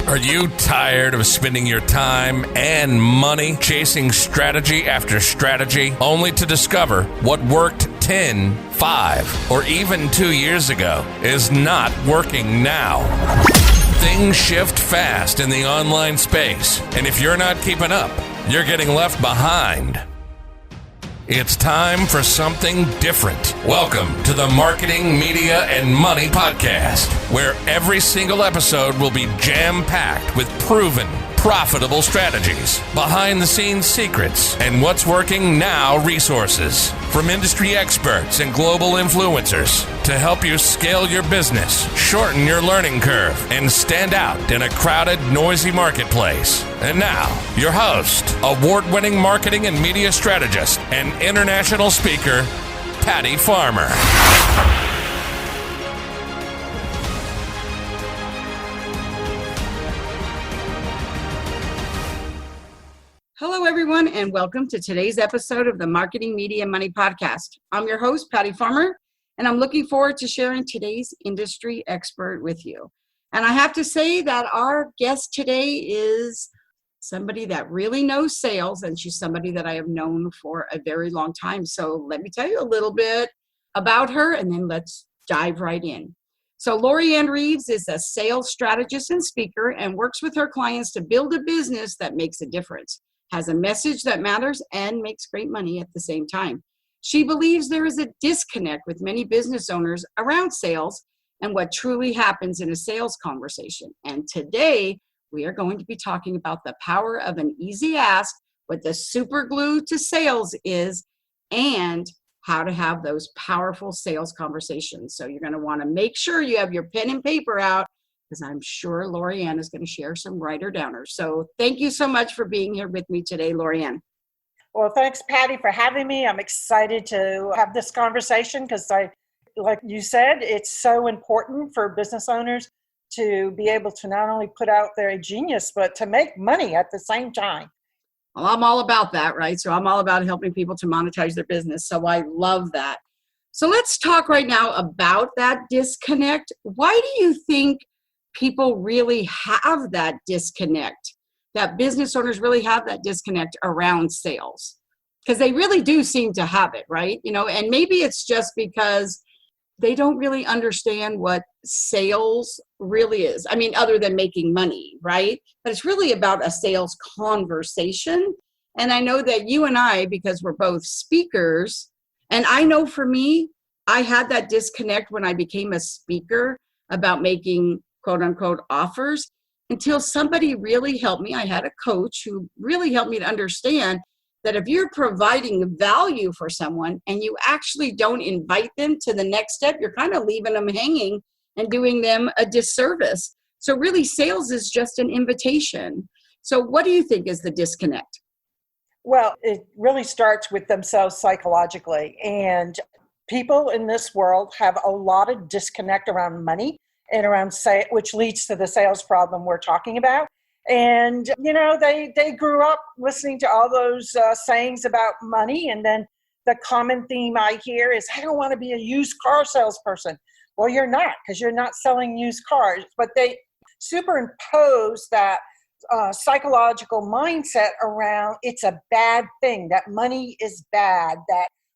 Are you tired of spending your time and money chasing strategy after strategy only to discover what worked 10, 5, or even 2 years ago is not working now? Things shift fast in the online space, and if you're not keeping up, you're getting left behind. It's time for something different. Welcome to the Marketing, Media, and Money Podcast, where every single episode will be jam-packed with proven, profitable strategies, behind-the-scenes secrets, and what's working now resources from industry experts and global influencers to help you scale your business, shorten your learning curve, and stand out in a crowded, noisy marketplace. And now, your host, award-winning marketing and media strategist, and international speaker, Patty Farmer. Hello, everyone, and welcome to today's episode of the Marketing, Media, and Money Podcast. I'm your host, Patty Farmer, and I'm looking forward to sharing today's industry expert with you. And I have to say that our guest today is somebody that really knows sales, and she's somebody that I have known for a very long time. So let me tell you a little bit about her, and then let's dive right in. So LoriAnne Reeves is a sales strategist and speaker and works with her clients to build a business that makes a difference, has a message that matters, and makes great money at the same time. She believes there is a disconnect with many business owners around sales and what truly happens in a sales conversation. And today, we are going to be talking about the power of an easy ask, what the super glue to sales is, and how to have those powerful sales conversations. So you're going to want to make sure you have your pen and paper out, because I'm sure LoriAnne is going to share some writer-downers. So thank you so much for being here with me today, LoriAnne. Well, thanks, Patty, for having me. I'm excited to have this conversation because like you said, it's so important for business owners to be able to not only put out their genius, but to make money at the same time. Well, I'm all about that, right? So I'm all about helping people to monetize their business. So I love that. So let's talk right now about that disconnect. Why do you think people really have that disconnect, that business owners really have that disconnect around sales? Because they really do seem to have it, right? And maybe it's just because they don't really understand what sales really is. I mean, other than making money, right? But it's really about a sales conversation. And I know that you and I, because we're both speakers, and I know for me, I had that disconnect when I became a speaker about making quote unquote offers, until somebody really helped me. I had a coach who really helped me to understand that if you're providing value for someone and you actually don't invite them to the next step, you're kind of leaving them hanging and doing them a disservice. So really, sales is just an invitation. So what do you think is the disconnect? Well, it really starts with themselves psychologically. And people in this world have a lot of disconnect around money and around which leads to the sales problem we're talking about. And, they grew up listening to all those sayings about money. And then the common theme I hear is, I don't want to be a used car salesperson. Well, you're not, because you're not selling used cars. But they superimpose that psychological mindset around it's a bad thing, that money is bad,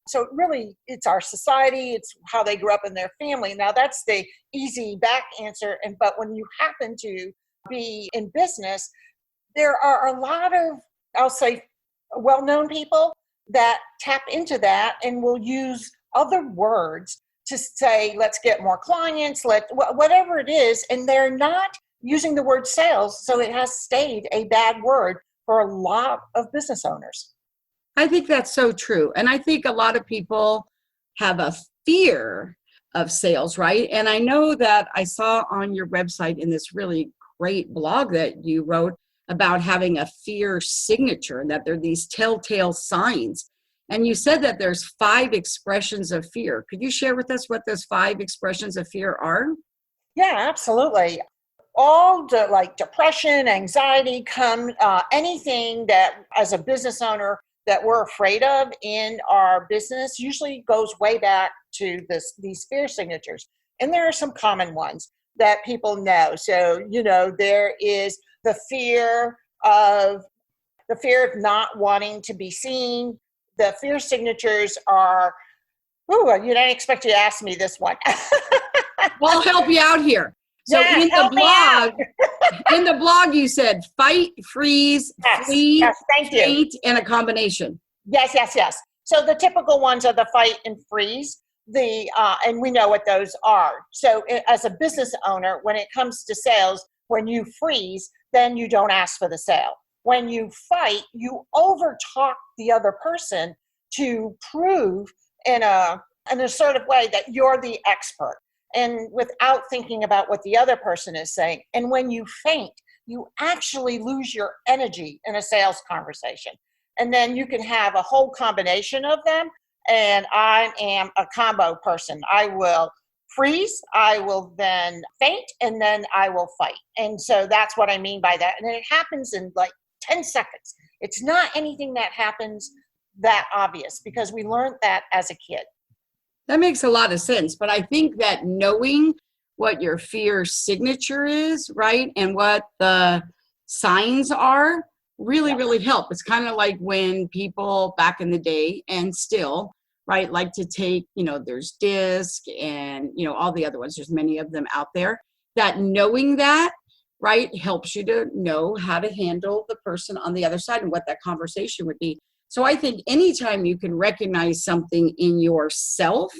so really, it's our society, it's how they grew up in their family. Now, that's the easy back answer. But when you happen to be in business, there are a lot of, I'll say, well-known people that tap into that and will use other words to say, let's get more clients, whatever it is. And they're not using the word sales. So it has stayed a bad word for a lot of business owners. I think that's so true. And I think a lot of people have a fear of sales, right? And I know that I saw on your website in this really great blog that you wrote about having a fear signature, and that there are these telltale signs. And you said that there's 5 expressions of fear. Could you share with us what those 5 expressions of fear are? Yeah, absolutely. All the depression, anxiety, anything that as a business owner that we're afraid of in our business usually goes way back to these fear signatures. And there are some common ones. that people know. So, there is the fear of not wanting to be seen. The fear signatures are, you didn't expect you to ask me this one. I'll help you out here. So Yes, in the blog, you said fight, freeze, flee, faint, and a combination. Yes. So the typical ones are the fight and freeze. And we know what those are. So as a business owner, when it comes to sales, when you freeze, then you don't ask for the sale. When you fight, you overtalk the other person to prove in an assertive way that you're the expert, and without thinking about what the other person is saying. And when you faint, you actually lose your energy in a sales conversation. And then you can have a whole combination of them. And I am a combo person. I will freeze, I will then faint, and then I will fight. And so that's what I mean by that. And it happens in like 10 seconds. It's not anything that happens that obvious, because we learned that as a kid. That makes a lot of sense. But I think that knowing what your fear signature is, right, and what the signs are really help. It's kind of like when people back in the day, and still, right, like to take, there's DISC and, all the other ones. There's many of them out there. That knowing that, right, helps you to know how to handle the person on the other side and what that conversation would be. So I think anytime you can recognize something in yourself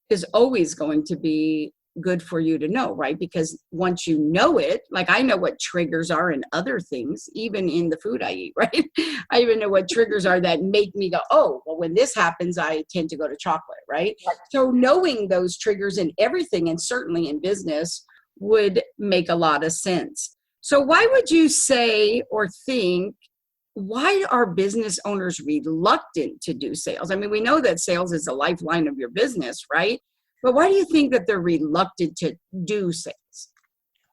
is always going to be good for you to know, right? Because once you know it, like I know what triggers are in other things, even in the food I eat, right? I even know what triggers are that make me go, oh, well, when this happens, I tend to go to chocolate, right? So knowing those triggers in everything, and certainly in business, would make a lot of sense. So why would you say or think, why are business owners reluctant to do sales? I mean, we know that sales is a lifeline of your business, right? But why do you think that they're reluctant to do sales?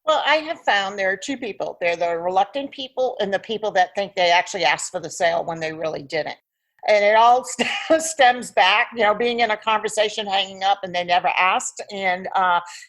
Well, I have found there are two people. They're the reluctant people and the people that think they actually asked for the sale when they really didn't. And it all stems back, being in a conversation, hanging up, and they never asked. And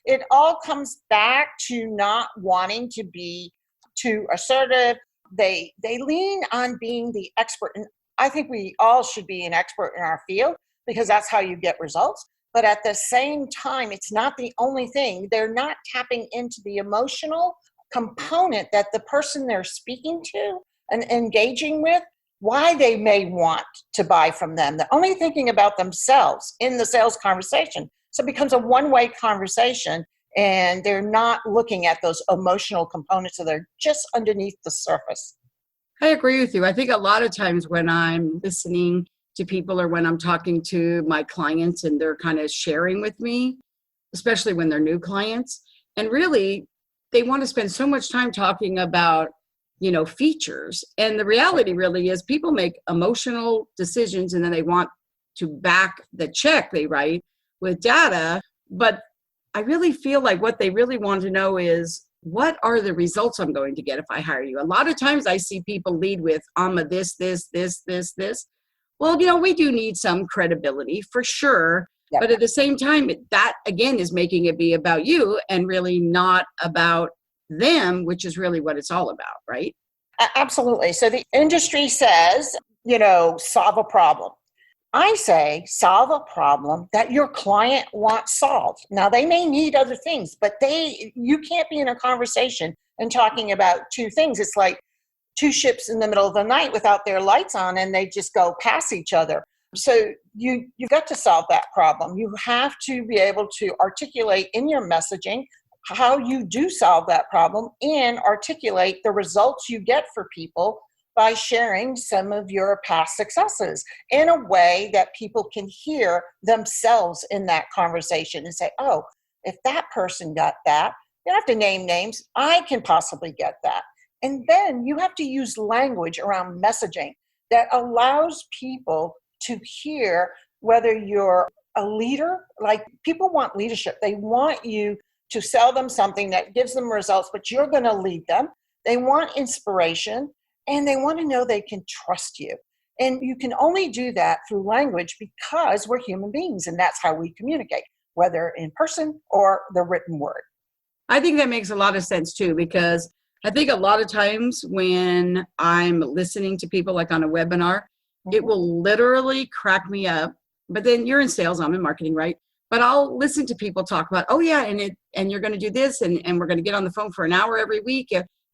it all comes back to not wanting to be too assertive. They lean on being the expert. And I think we all should be an expert in our field, because that's how you get results. But at the same time, it's not the only thing. They're not tapping into the emotional component that the person they're speaking to and engaging with, why they may want to buy from them. They're only thinking about themselves in the sales conversation. So it becomes a one-way conversation, and they're not looking at those emotional components, so they're just underneath the surface. I agree with you. I think a lot of times when I'm listening to people, or when I'm talking to my clients and they're kind of sharing with me, especially when they're new clients, and really they want to spend so much time talking about, features. And the reality really is people make emotional decisions, and then they want to back the check they write with data. But I really feel like what they really want to know is, what are the results I'm going to get if I hire you? A lot of times I see people lead with, I'm a this. Well, we do need some credibility for sure. Yep. But at the same time, that again is making it be about you and really not about them, which is really what it's all about, right? Absolutely. So the industry says, solve a problem. I say solve a problem that your client wants solved. Now, they may need other things, but you can't be in a conversation and talking about two things. It's like two ships in the middle of the night without their lights on, and they just go past each other. So you've got to solve that problem. You have to be able to articulate in your messaging how you do solve that problem, and articulate the results you get for people by sharing some of your past successes in a way that people can hear themselves in that conversation and say, oh, if that person got that, you don't have to name names, I can possibly get that. And then you have to use language around messaging that allows people to hear whether you're a leader. Like, people want leadership. They want you to sell them something that gives them results, but you're going to lead them. They want inspiration, and they want to know they can trust you. And you can only do that through language, because we're human beings, and that's how we communicate, whether in person or the written word. I think that makes a lot of sense too, because I think a lot of times when I'm listening to people like on a webinar, it will literally crack me up. But then you're in sales, I'm in marketing, right? But I'll listen to people talk about, oh yeah, and you're going to do this, and we're going to get on the phone for an hour every week.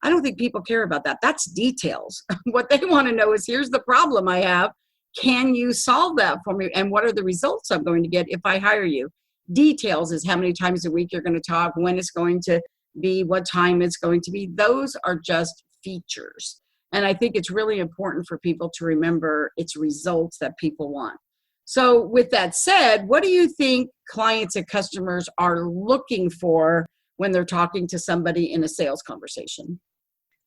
I don't think people care about that. That's details. What they want to know is, here's the problem I have. Can you solve that for me? And what are the results I'm going to get if I hire you? Details is how many times a week you're going to talk, when it's going to be, what time it's going to be. Those are just features. And I think it's really important for people to remember it's results that people want. So with that said, what do you think clients and customers are looking for when they're talking to somebody in a sales conversation?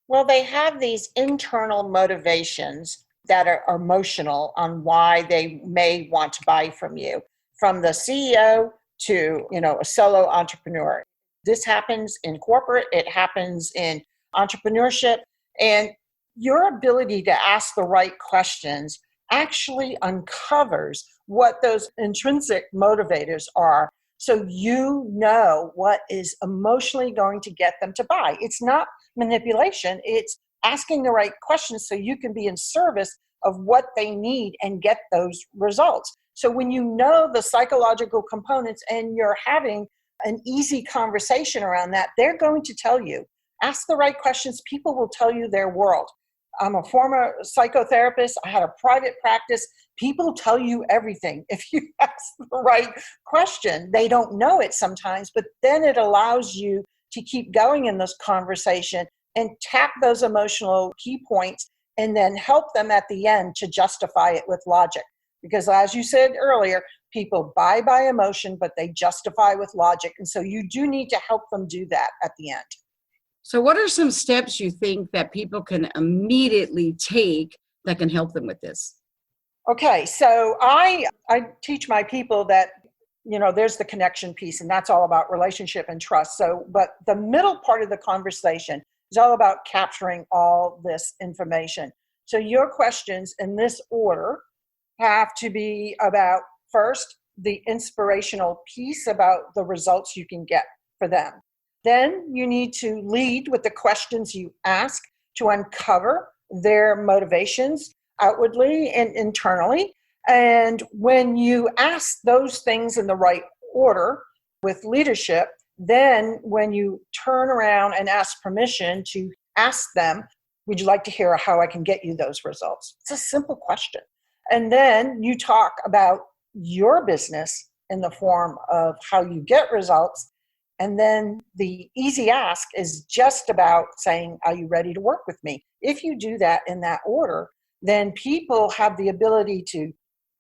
Well, they have these internal motivations that are emotional on why they may want to buy from you, from the CEO to, a solo entrepreneur. This happens in corporate, it happens in entrepreneurship, and your ability to ask the right questions actually uncovers what those intrinsic motivators are, so you know what is emotionally going to get them to buy. It's not manipulation, it's asking the right questions so you can be in service of what they need and get those results. So when you know the psychological components and you're having an easy conversation around that, they're going to tell you. Ask the right questions, people will tell you their world. I'm a former psychotherapist. I had a private practice. People tell you everything. If you ask the right question, they don't know it sometimes, but then it allows you to keep going in this conversation and tap those emotional key points and then help them at the end to justify it with logic. Because as you said earlier, people buy by emotion, but they justify with logic. And so you do need to help them do that at the end. So what are some steps you think that people can immediately take that can help them with this? Okay, so I teach my people that, there's the connection piece, and that's all about relationship and trust. So, but the middle part of the conversation is all about capturing all this information. So your questions in this order have to be about, first, the inspirational piece about the results you can get for them. Then you need to lead with the questions you ask to uncover their motivations outwardly and internally. And when you ask those things in the right order with leadership, then when you turn around and ask permission to ask them, would you like to hear how I can get you those results? It's a simple question. And then you talk about your business in the form of how you get results. And then the easy ask is just about saying, are you ready to work with me? If you do that in that order, then people have the ability to,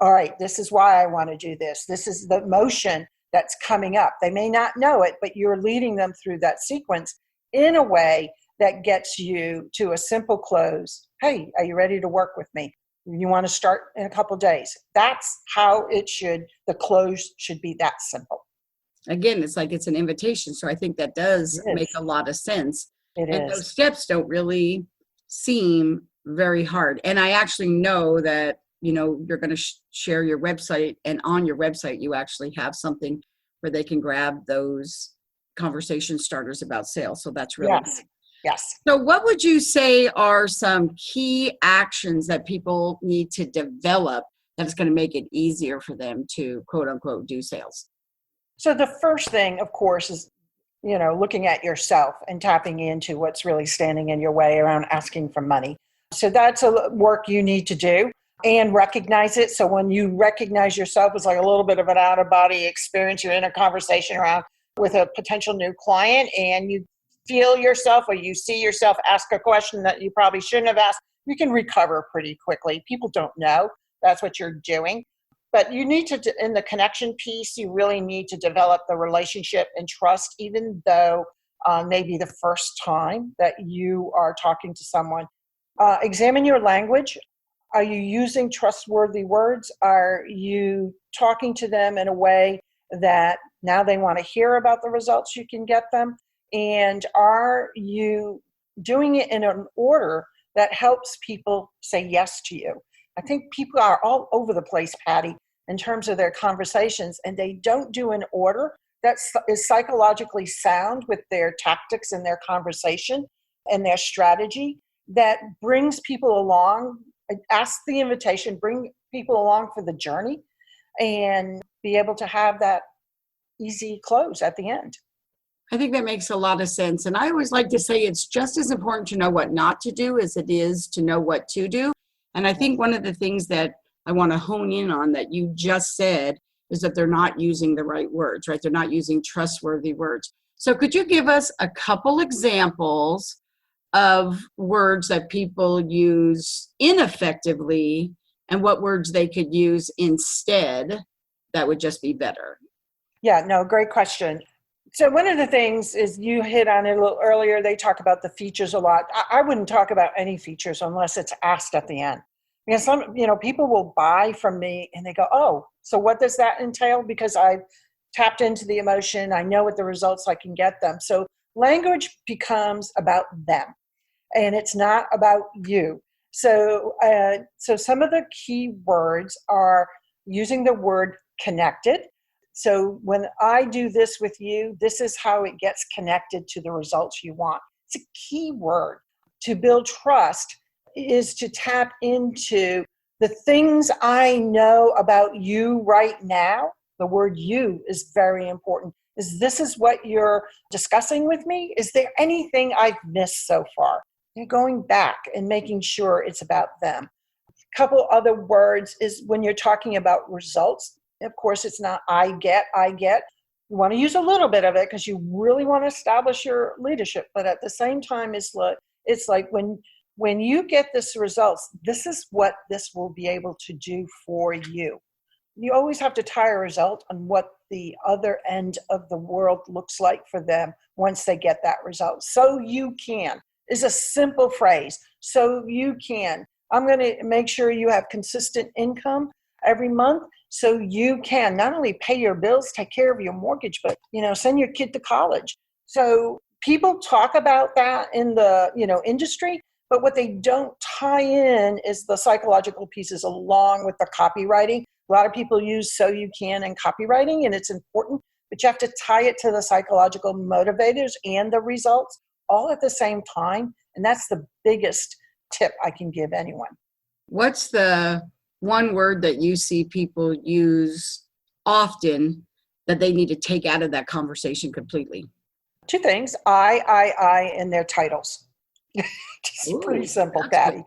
all right, this is why I want to do this. This is the motion that's coming up. They may not know it, but you're leading them through that sequence in a way that gets you to a simple close. Hey, are you ready to work with me? You want to start in a couple days. That's how the close should be that simple. Again, it's like it's an invitation. So I think that does make a lot of sense. And those steps don't really seem very hard. And I actually know that, you're going to share your website, and on your website, you actually have something where they can grab those conversation starters about sales. So that's really good. Yes. So what would you say are some key actions that people need to develop that's going to make it easier for them to, quote unquote, do sales? So the first thing, of course, is, looking at yourself and tapping into what's really standing in your way around asking for money. So that's a work you need to do and recognize it. So when you recognize yourself, it's like a little bit of an out-of-body experience. You're in a conversation around with a potential new client and you feel yourself or you see yourself ask a question that you probably shouldn't have asked. You can recover pretty quickly. People don't know that's what you're doing. But you need to, in the connection piece, you really need to develop the relationship and trust, even though maybe the first time that you are talking to someone. Examine your language. Are you using trustworthy words? Are you talking to them in a way that now they want to hear about the results you can get them? And are you doing it in an order that helps people say yes to you? I think people are all over the place, Patty, in terms of their conversations, and they don't do an order that is psychologically sound with their tactics and their conversation and their strategy, that brings people along, ask the invitation, bring people along for the journey, and be able to have that easy close at the end. I think that makes a lot of sense. And I always like to say it's just as important to know what not to do as it is to know what to do. And I think one of the things that I want to hone in on that you just said is that they're not using the right words, right? They're not using trustworthy words. So could you give us a couple examples of words that people use ineffectively and what words they could use instead that would just be better? Yeah, no, great question. So one of the things is, you hit on it a little earlier, they talk about the features a lot. I wouldn't talk about any features unless it's asked at the end. Because people will buy from me and they go, oh, so what does that entail? Because I've tapped into the emotion, I know what the results I can get them. So language becomes about them and it's not about you. So some of the key words are using the word connected. So when I do this with you, this is how it gets connected to the results you want. It's a key word. To build trust is to tap into the things I know about you right now. The word you is very important. This is what you're discussing with me? Is there anything I've missed so far? You're going back and making sure it's about them. A couple other words is when you're talking about results. Of course, it's not I get. You want to use a little bit of it because you really want to establish your leadership. But at the same time, it's like when you get this results, this is what this will be able to do for you. You always have to tie a result on what the other end of the world looks like for them once they get that result. So you can is a simple phrase. So you can. I'm going to make sure you have consistent income every month so you can not only pay your bills, take care of your mortgage, but, send your kid to college. So people talk about that in the, industry, but what they don't tie in is the psychological pieces along with the copywriting. A lot of people use so you can in copywriting, and it's important, but you have to tie it to the psychological motivators and the results all at the same time. And that's the biggest tip I can give anyone. What's the one word that you see people use often that they need to take out of that conversation completely? Two things, I, and their titles. Just pretty simple, Patty.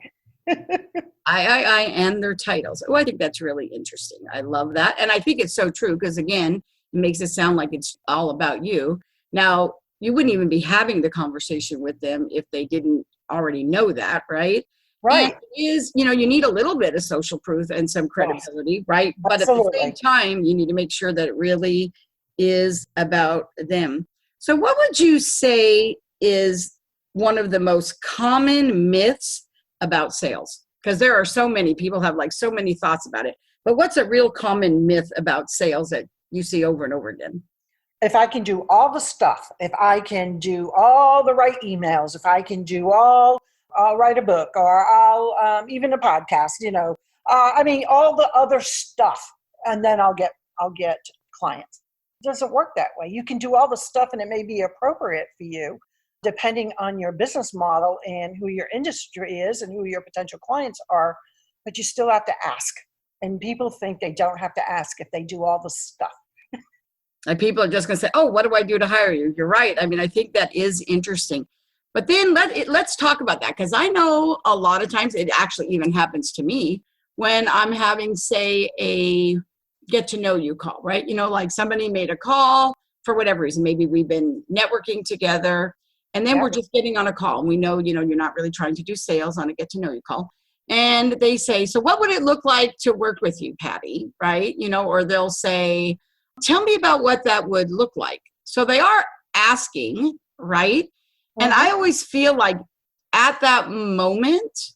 I, and their titles. Oh, I think that's really interesting. I love that. And I think it's so true because, again, it makes it sound like it's all about you. Now, you wouldn't even be having the conversation with them if they didn't already know that, right? Right. And it is, you need a little bit of social proof and some credibility, right? But Absolutely. at the same time, you need to make sure that it really is about them. So what would you say is one of the most common myths about sales? Because there are so many people have so many thoughts about it. But what's a real common myth about sales that you see over and over again? If I can do all the stuff, if I can do all the right emails, if I can do I'll write a book or I'll even a podcast, all the other stuff, and then I'll get clients. It doesn't work that way. You can do all the stuff and it may be appropriate for you depending on your business model and who your industry is and who your potential clients are, but you still have to ask. And people think they don't have to ask if they do all the stuff. And people are just going to say, oh, what do I do to hire you? You're right. I mean, I think that is interesting. But then let's talk about that, because I know a lot of times it actually even happens to me when I'm having, say, a get to know you call, right? Like somebody made a call for whatever reason. Maybe we've been networking together and then we're just getting on a call. And we know, you're not really trying to do sales on a get to know you call. And they say, so what would it look like to work with you, Patty? Right? Or they'll say, tell me about what that would look like. So they are asking, right? And I always feel like at that moment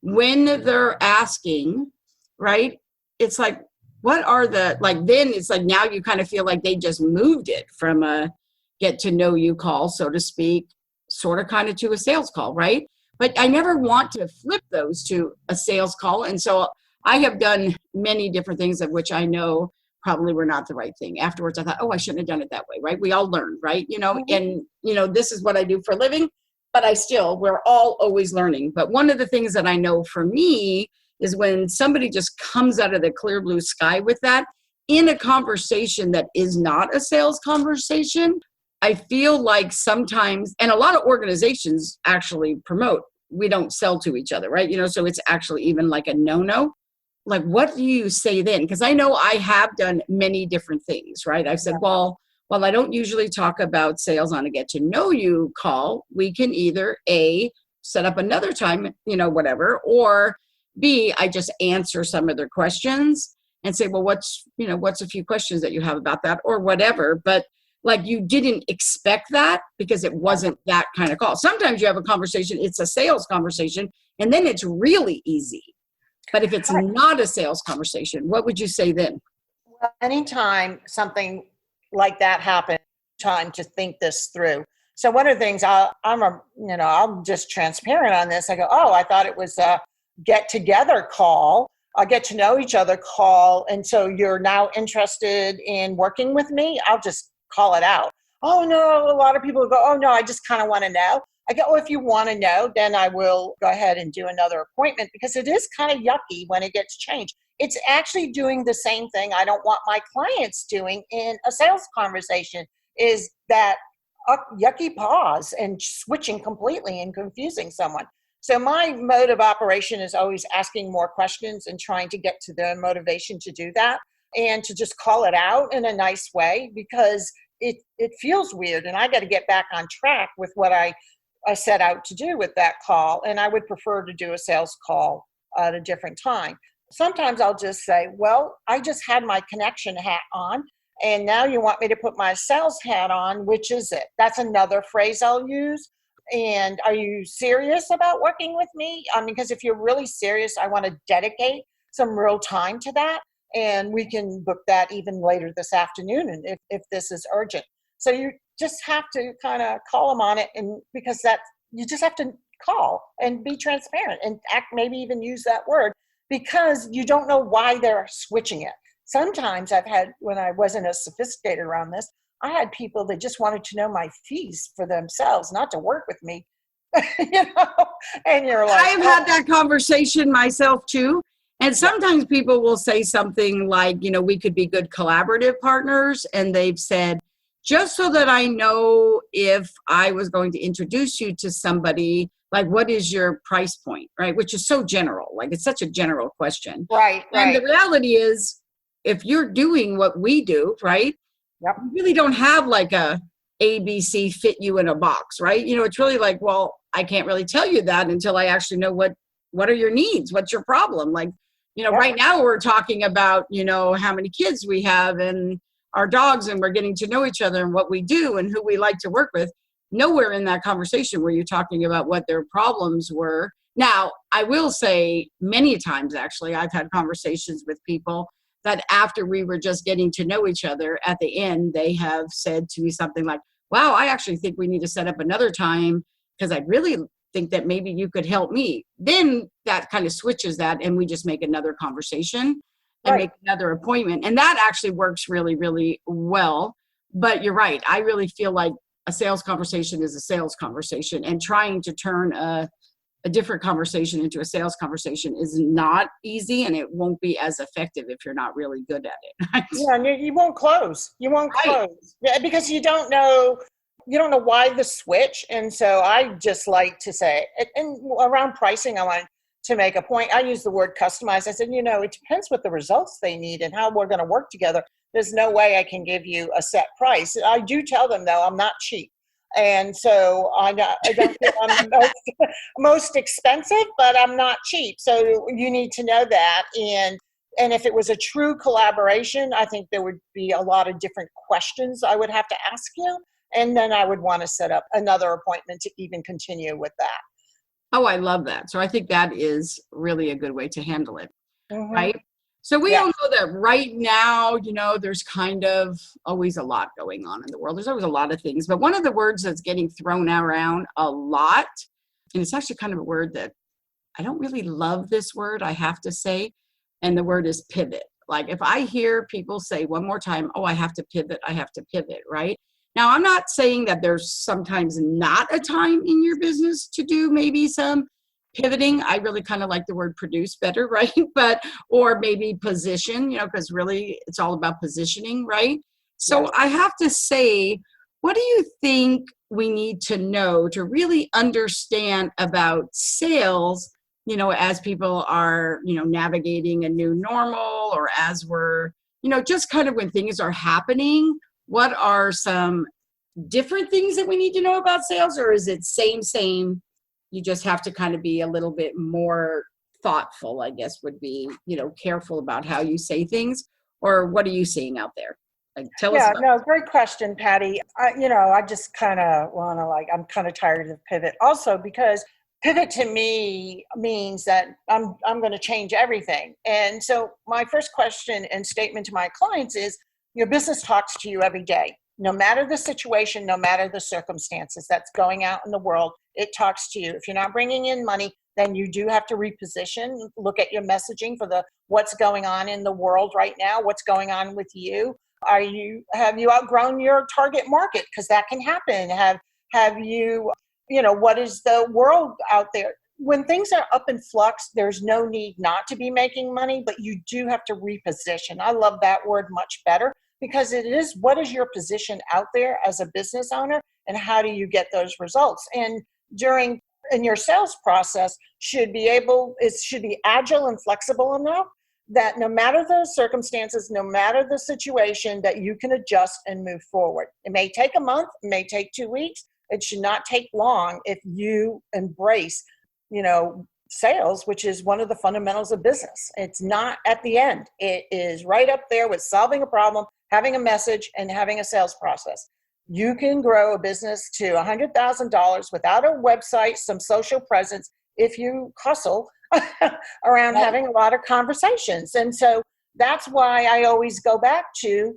when they're asking, right, it's like, what are then it's like now you kind of feel like they just moved it from a get to know you call, so to speak, sort of kind of to a sales call, right? But I never want to flip those to a sales call. And so I have done many different things of which I know probably were not the right thing. Afterwards, I thought, oh, I shouldn't have done it that way, right? We all learn, right? And this is what I do for a living, but we're all always learning. But one of the things that I know for me is when somebody just comes out of the clear blue sky with that in a conversation that is not a sales conversation, I feel like sometimes, and a lot of organizations actually promote, we don't sell to each other, right? So it's actually even like a no-no. Like, what do you say then? Because I know I have done many different things, right? I've said, well, while I don't usually talk about sales on a get to know you call, we can either A, set up another time, whatever, or B, I just answer some of their questions and say, well, what's a few questions that you have about that or whatever. But like, you didn't expect that because it wasn't that kind of call. Sometimes you have a conversation, it's a sales conversation, and then it's really easy. But if it's not a sales conversation, what would you say then? Well, anytime something like that happens, time to think this through. So one of the things I'm just transparent on this. I go, oh, I thought it was a get together call, a get to know each other call. And so you're now interested in working with me? I'll just call it out. Oh no, a lot of people go, oh no, I just kind of want to know. I go, if you want to know, then I will go ahead and do another appointment, because it is kind of yucky when it gets changed. It's actually doing the same thing I don't want my clients doing in a sales conversation, is that yucky pause and switching completely and confusing someone. So my mode of operation is always asking more questions and trying to get to the motivation to do that, and to just call it out in a nice way, because it feels weird, and I got to get back on track with what I set out to do with that call. And I would prefer to do a sales call at a different time. Sometimes I'll just say, well, I just had my connection hat on, and now you want me to put my sales hat on. Which is it? That's another phrase I'll use. And are you serious about working with me? Because if you're really serious, I want to dedicate some real time to that. And we can book that even later this afternoon, and if this is urgent. So you just have to kind of call them on it, and because you just have to call and be transparent and maybe even use that word, because you don't know why they're switching it. Sometimes when I wasn't as sophisticated around this, I had people that just wanted to know my fees for themselves, not to work with me. And you're like, I've had that conversation myself too. And sometimes people will say something like, we could be good collaborative partners. And they've said, just so that I know if I was going to introduce you to somebody, like, what is your price point, right? Which is so general. Like, it's such a general question. Right. And the reality is, if you're doing what we do, right, yep, you really don't have like a ABC fit you in a box, right? It's really like, well, I can't really tell you that until I actually know what are your needs? What's your problem? Like, yep. Right now we're talking about, how many kids we have and our dogs, and we're getting to know each other and what we do and who we like to work with. Nowhere in that conversation were you talking about what their problems were. Now, I will say many times, actually, I've had conversations with people that after we were just getting to know each other, at the end, they have said to me something like, wow, I actually think we need to set up another time because I really think that maybe you could help me. Then that kind of switches that, and we just make another conversation and make another appointment. And that actually works really, really well. But you're right. I really feel like a sales conversation is a sales conversation, and trying to turn a different conversation into a sales conversation is not easy, and it won't be as effective if you're not really good at it. Right? Yeah, and you won't close. You won't close. Yeah, because you don't know why the switch. And so I just like to say, and around pricing, I want to make a point. I use the word customize. I said, it depends what the results they need and how we're going to work together. There's no way I can give you a set price. I do tell them, though, I'm not cheap. And so I don't feel I'm most expensive, but I'm not cheap. So you need to know that. And if it was a true collaboration, I think there would be a lot of different questions I would have to ask you. And then I would want to set up another appointment to even continue with that. Oh, I love that. So I think that is really a good way to handle it, right? So we all know that right now, there's kind of always a lot going on in the world. There's always a lot of things. But one of the words that's getting thrown around a lot, and it's actually kind of a word that I don't really love this word, I have to say, and the word is pivot. Like if I hear people say one more time, oh, I have to pivot, right? Now, I'm not saying that there's sometimes not a time in your business to do maybe some pivoting. I really kind of like the word produce better, right? But, or maybe position, because really it's all about positioning, right? So Yes. I have to say, what do you think we need to know to really understand about sales, as people are, navigating a new normal, or as we're, just kind of when things are happening? What are some different things that we need to know about sales, or is it same? You just have to kind of be a little bit more thoughtful, I guess would be, careful about how you say things, or what are you seeing out there? Like, tell us Yeah, about no, great question, Patty. I just kind of want to I'm kind of tired of pivot also because pivot to me means that I'm going to change everything. And so my first question and statement to my clients is your business talks to you every day. No matter the situation, no matter the circumstances that's going out in the world, it talks to you. If you're not bringing in money, then you do have to reposition, look at your messaging for what's going on in the world right now, what's going on with you. Have you outgrown your target market? Because that can happen. Have you, what is the world out there? When things are up in flux, there's no need not to be making money, but you do have to reposition. I love that word much better because it is, what is your position out there as a business owner and how do you get those results? And in your sales process it should be agile and flexible enough that no matter the circumstances, no matter the situation, that you can adjust and move forward. It may take a month, it may take 2 weeks. It should not take long if you embrace, sales, which is one of the fundamentals of business. It's not at the end. It is right up there with solving a problem, having a message, and having a sales process. You can grow a business to $100,000 without a website, some social presence, if you hustle around having a lot of conversations. And so that's why I always go back to,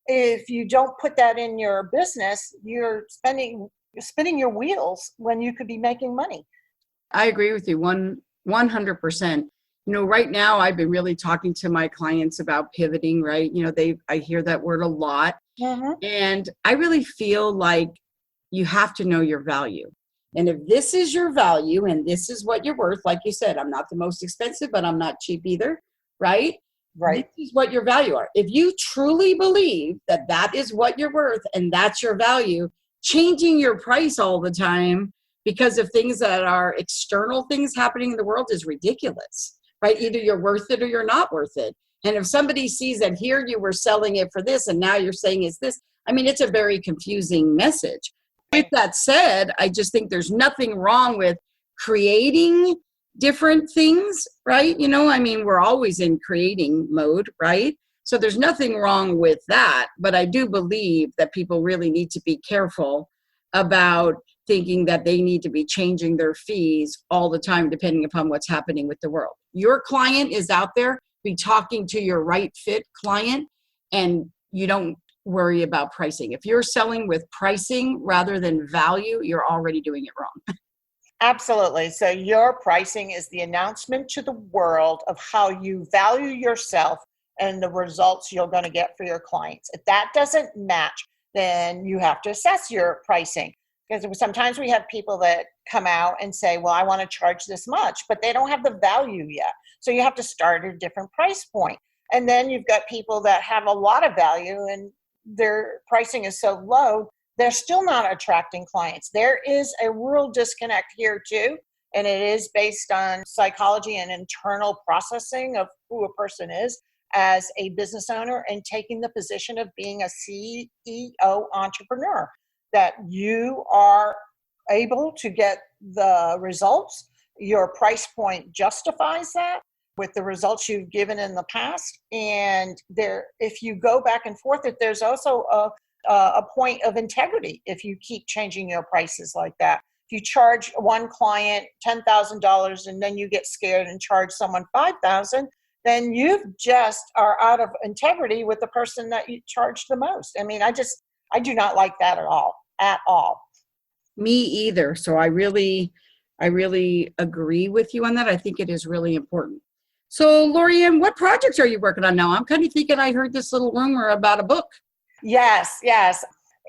if you don't put that in your business, you're spinning your wheels when you could be making money. I agree with you 100%. Right now I've been really talking to my clients about pivoting, right? I hear that word a lot. Mm-hmm. And I really feel like you have to know your value. And if this is your value and this is what you're worth, like you said, I'm not the most expensive, but I'm not cheap either, right? Right. This is what your value are. If you truly believe that that is what you're worth and that's your value, changing your price all the time because of things that are external things happening in the world is ridiculous, right? Either you're worth it or you're not worth it. And if somebody sees that here you were selling it for this and now you're saying it's this, it's a very confusing message. With that said, I just think there's nothing wrong with creating different things, right? We're always in creating mode, right? So there's nothing wrong with that. But I do believe that people really need to be careful about thinking that they need to be changing their fees all the time, depending upon what's happening with the world. Your client is out there, be talking to your right fit client, and you don't worry about pricing. If you're selling with pricing rather than value, you're already doing it wrong. Absolutely. So your pricing is the announcement to the world of how you value yourself and the results you're going to get for your clients. If that doesn't match, then you have to assess your pricing. Because sometimes we have people that come out and say, well, I want to charge this much, but they don't have the value yet. So you have to start at a different price point. And then you've got people that have a lot of value and their pricing is so low, they're still not attracting clients. There is a real disconnect here too. And it is based on psychology and internal processing of who a person is as a business owner and taking the position of being a CEO entrepreneur, that you are able to get the results. Your price point justifies that with the results you've given in the past. And if you go back and forth, there's also a point of integrity if you keep changing your prices like that. If you charge one client $10,000 and then you get scared and charge someone $5,000, then you just are out of integrity with the person that you charge the most. I do not like that at all. Me either. So I really agree with you on that. I think it is really important. So, LoriAnne, what projects are you working on now? I'm kind of thinking I heard this little rumor about a book. Yes.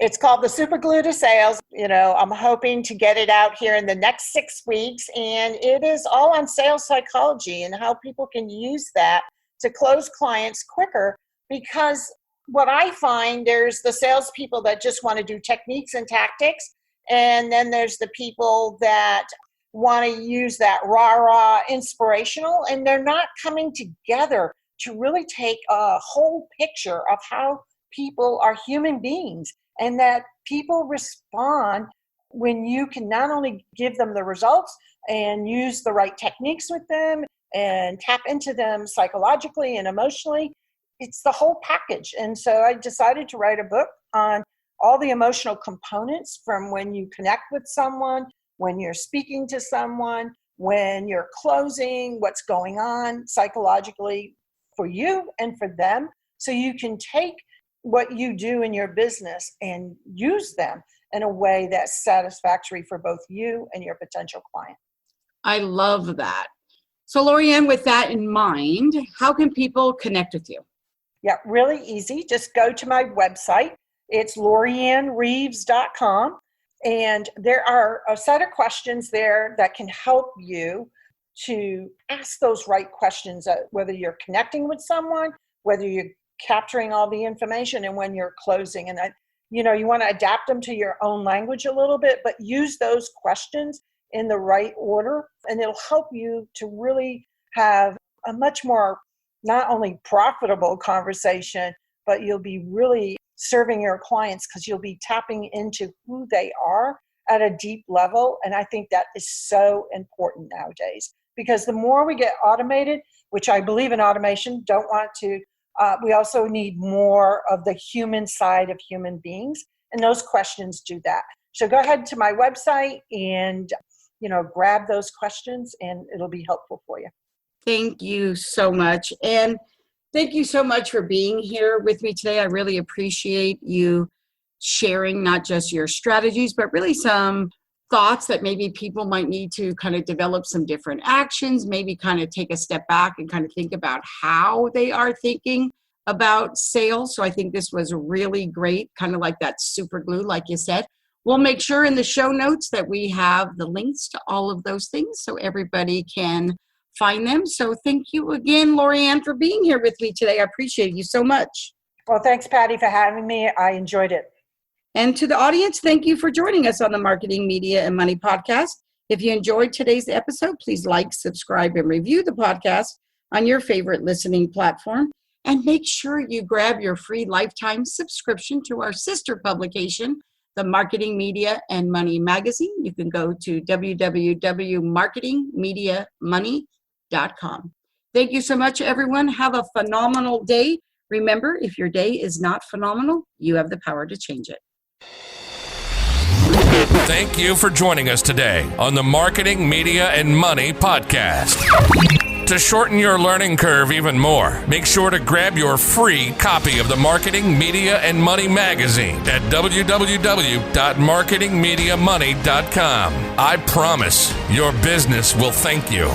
It's called The Superglue to Sales. I'm hoping to get it out here in the next 6 weeks. And it is all on sales psychology and how people can use that to close clients quicker. Because what I find, there's the salespeople that just want to do techniques and tactics. And then there's the people that want to use that rah-rah inspirational, and they're not coming together to really take a whole picture of how people are human beings, and that people respond when you can not only give them the results and use the right techniques with them and tap into them psychologically and emotionally. It's the whole package. And so I decided to write a book on all the emotional components, from when you connect with someone, when you're speaking to someone, when you're closing, what's going on psychologically for you and for them. So you can take what you do in your business and use them in a way that's satisfactory for both you and your potential client. I love that. So, LoriAnne, with that in mind, how can people connect with you? Yeah, really easy. Just go to my website. It's LoriAnneReeves.com. And there are a set of questions there that can help you to ask those right questions, whether you're connecting with someone, whether you're capturing all the information, and when you're closing. And you want to adapt them to your own language a little bit, but use those questions in the right order, and it'll help you to really have a much more not only profitable conversation, but you'll be really serving your clients because you'll be tapping into who they are at a deep level. And I think that is so important nowadays, because the more we get automated, which I believe in automation, we also need more of the human side of human beings. And those questions do that. So go ahead to my website and, grab those questions, and it'll be helpful for you. Thank you so much. And thank you so much for being here with me today. I really appreciate you sharing not just your strategies, but really some thoughts that maybe people might need to kind of develop some different actions, maybe kind of take a step back and kind of think about how they are thinking about sales. So I think this was really great, kind of like that super glue, like you said. We'll make sure in the show notes that we have the links to all of those things so everybody can find them. So thank you again, LoriAnne, for being here with me today. I appreciate you so much. Well, thanks, Patty, for having me. I enjoyed it. And to the audience, thank you for joining us on the Marketing, Media, and Money podcast. If you enjoyed today's episode, please like, subscribe, and review the podcast on your favorite listening platform. And make sure you grab your free lifetime subscription to our sister publication, the Marketing, Media, and Money magazine. You can go to www.marketingmediamoney.com. Thank you so much, everyone. Have a phenomenal day. Remember, if your day is not phenomenal, you have the power to change it. Thank you for joining us today on the Marketing, Media, and Money podcast. To shorten your learning curve even more, make sure to grab your free copy of the Marketing, Media, and Money magazine at www.marketingmediamoney.com. I promise your business will thank you.